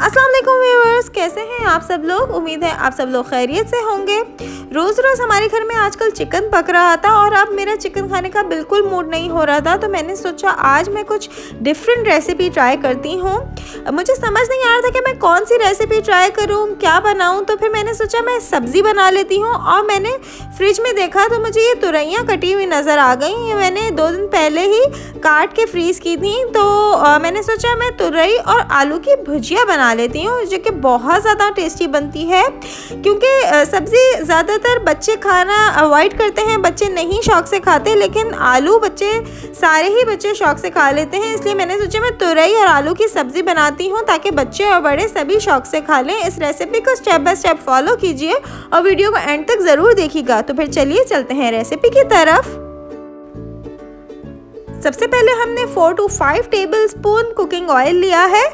अस्सलाम वालेकुम व्यूअर्स, कैसे हैं आप सब लोग। उम्मीद है आप सब लोग खैरियत से होंगे। रोज़ रोज़ हमारे घर में आजकल चिकन पक रहा था और अब मेरा चिकन खाने का बिल्कुल मूड नहीं हो रहा था, तो मैंने सोचा आज मैं कुछ डिफरेंट रेसिपी ट्राई करती हूँ। मुझे समझ नहीं आ रहा था कि मैं कौन सी रेसिपी ट्राई करूँ, क्या बनाऊँ, तो फिर मैंने सोचा मैं सब्ज़ी बना लेती हूँ। और मैंने फ्रिज में देखा तो मुझे ये तुरैयाँ कटी हुई नज़र आ गई। ये मैंने 2 दिन पहले ही काट के फ्रीज़ की थी, तो मैंने सोचा मैं तुरई और आलू की भुजिया बना लेती हूँ, जो कि बहुत ज़्यादा टेस्टी बनती है। क्योंकि सब्ज़ी ज़्यादातर बच्चे खाना अवॉइड करते हैं, बच्चे नहीं शौक़ से खाते, लेकिन आलू सारे ही बच्चे शौक़ से खा लेते हैं। इसलिए मैंने सोचा मैं तुरई और आलू की सब्ज़ी बनाती हूँ ताकि बच्चे और बड़े सभी शौक़ से खा लें। इस रेसिपी को स्टेप बाय स्टेप फॉलो कीजिए और वीडियो को एंड तक ज़रूर देखिएगा। तो फिर चलिए चलते हैं रेसिपी की तरफ। सबसे पहले हमने 4 to 5 टेबलस्पून कुकिंग ऑयल लिया है।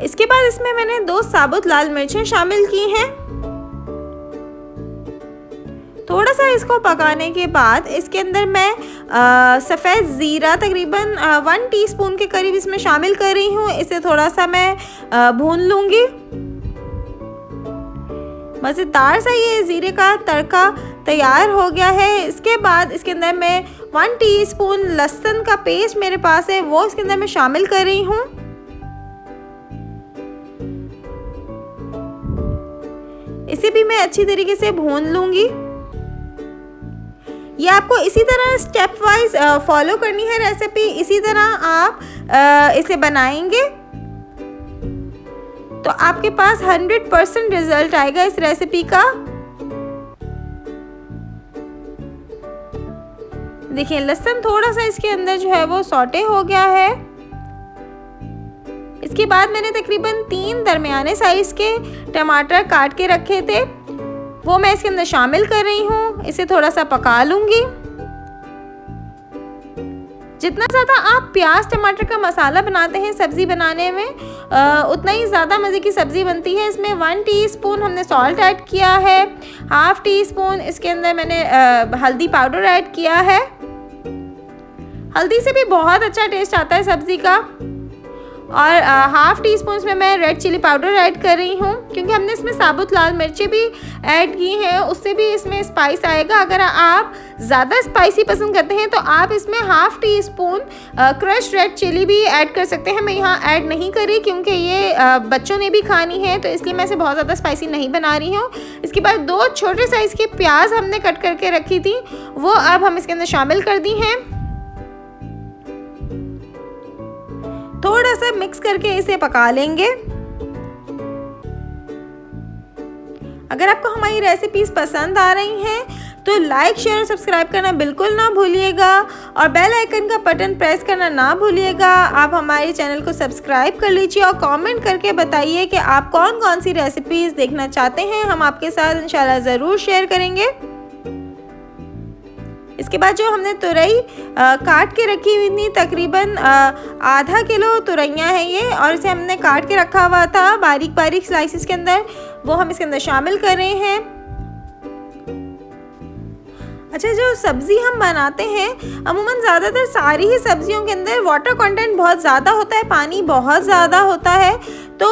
इसके बाद इसमें मैंने 2 साबुत लाल मिर्चें शामिल की हैं। थोड़ा सा इसको पकाने के बाद इसके अंदर मैं सफ़ेद ज़ीरा तकरीबन 1 टीस्पून के करीब इसमें शामिल कर रही हूँ। इसे थोड़ा सा मैं भून लूँगी। मज़ेदार सा ये ज़ीरे का तड़का तैयार हो गया है। इसके बाद इसके अंदर मैं 1 टीस्पून लहसुन का पेस्ट मेरे पास है, वो इसके अंदर मैं शामिल कर रही हूँ। इसे भी मैं अच्छी तरीके से भून लूँगी। ये आपको इसी तरह स्टेप वाइज फॉलो करनी है रेसिपी, इसी तरह आप इसे बनाएंगे तो आपके पास 100% रिजल्ट आएगा इस रेसिपी का। देखिए लहसुन थोड़ा सा इसके अंदर जो है वो सौटे हो गया है। इसके बाद मैंने तकरीबन 3 दरमियाने साइज के टमाटर काट के रखे थे, वो मैं इसके अंदर शामिल कर रही हूँ। इसे थोड़ा सा पका लूँगी। जितना ज़्यादा आप प्याज टमाटर का मसाला बनाते हैं सब्ज़ी बनाने में, उतना ही ज़्यादा मज़े की सब्ज़ी बनती है। इसमें 1 टीस्पून हमने सॉल्ट ऐड किया है, 1/2 टीस्पून इसके अंदर मैंने हल्दी पाउडर ऐड किया है। हल्दी से भी बहुत अच्छा टेस्ट आता है सब्ज़ी का। और 1/2 टीस्पून इसमें मैं रेड चिली पाउडर ऐड कर रही हूँ, क्योंकि हमने इसमें साबुत लाल मिर्चें भी ऐड की हैं, उससे भी इसमें स्पाइस आएगा। अगर आप ज़्यादा स्पाइसी पसंद करते हैं तो आप इसमें 1/2 टीस्पून क्रश रेड चिली भी ऐड कर सकते हैं। मैं यहाँ ऐड नहीं करी क्योंकि ये बच्चों ने भी खानी है, तो इसलिए मैं इसे बहुत ज़्यादा स्पाइसी नहीं बना रही हूँ। इसके बाद 2 छोटे साइज़ के प्याज हमने कट करके रखी थी, वो अब हम इसके अंदर शामिल कर दी हैं। थोड़ा सा मिक्स करके इसे पका लेंगे। अगर आपको हमारी रेसिपीज पसंद आ रही हैं तो लाइक शेयर और सब्सक्राइब करना बिल्कुल ना भूलिएगा और बेल आइकन का बटन प्रेस करना ना भूलिएगा। आप हमारे चैनल को सब्सक्राइब कर लीजिए और कमेंट करके बताइए कि आप कौन कौन सी रेसिपीज देखना चाहते हैं। हम आपके साथ इंशाल्लाह ज़रूर शेयर करेंगे। इसके बाद जो हमने तुरई काट के रखी हुई थी, तकरीबन आधा किलो तुरैयाँ हैं ये, और इसे हमने काट के रखा हुआ था बारीक बारीक स्लाइसिस के अंदर, वो हम इसके अंदर शामिल कर रहे हैं। अच्छा, जो सब्ज़ी हम बनाते हैं अमूमन ज़्यादातर सारी ही सब्जियों के अंदर वाटर कंटेंट बहुत ज़्यादा होता है, पानी बहुत ज़्यादा होता है। तो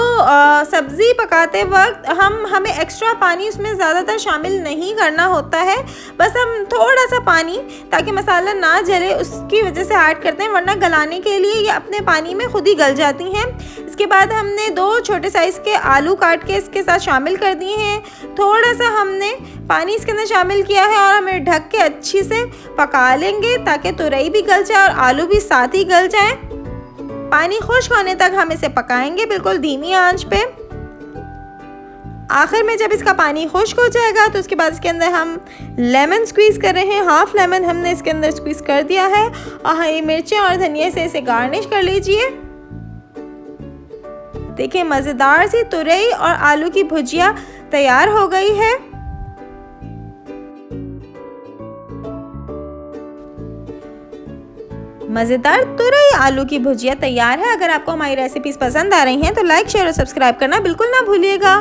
सब्ज़ी पकाते वक्त हमें एक्स्ट्रा पानी उसमें ज़्यादातर शामिल नहीं करना होता है। बस हम थोड़ा सा पानी, ताकि मसाला ना जले उसकी वजह से ऐड करते हैं, वरना गलाने के लिए ये अपने पानी में खुद ही गल जाती हैं। इसके बाद हमने 2 छोटे साइज़ के आलू काट के इसके साथ शामिल कर दिए हैं। थोड़ा सा हमने पानी इसके अंदर शामिल किया है और हमें ढक के अच्छी से पका लेंगे ताकि तुरई भी गल जाए और आलू भी साथ ही गल जाए। पानी खुश्क होने तक हम इसे पकाएंगे बिल्कुल धीमी आंच पे। आखिर में जब इसका पानी खुश्क हो जाएगा तो उसके बाद इसके अंदर हम लेमन स्क्वीज़ कर रहे हैं। 1/2 लेमन हमने इसके अंदर स्क्वीज़ कर दिया है और हरी मिर्चें और धनिया से इसे गार्निश कर लीजिए। देखिए मज़ेदार सी तुरई और आलू की भुजिया तैयार हो गई है। मज़ेदार तुरई आलू की भुजिया तैयार है। अगर आपको हमारी रेसिपीज़ पसंद आ रही हैं तो लाइक शेयर और सब्सक्राइब करना बिल्कुल ना भूलिएगा।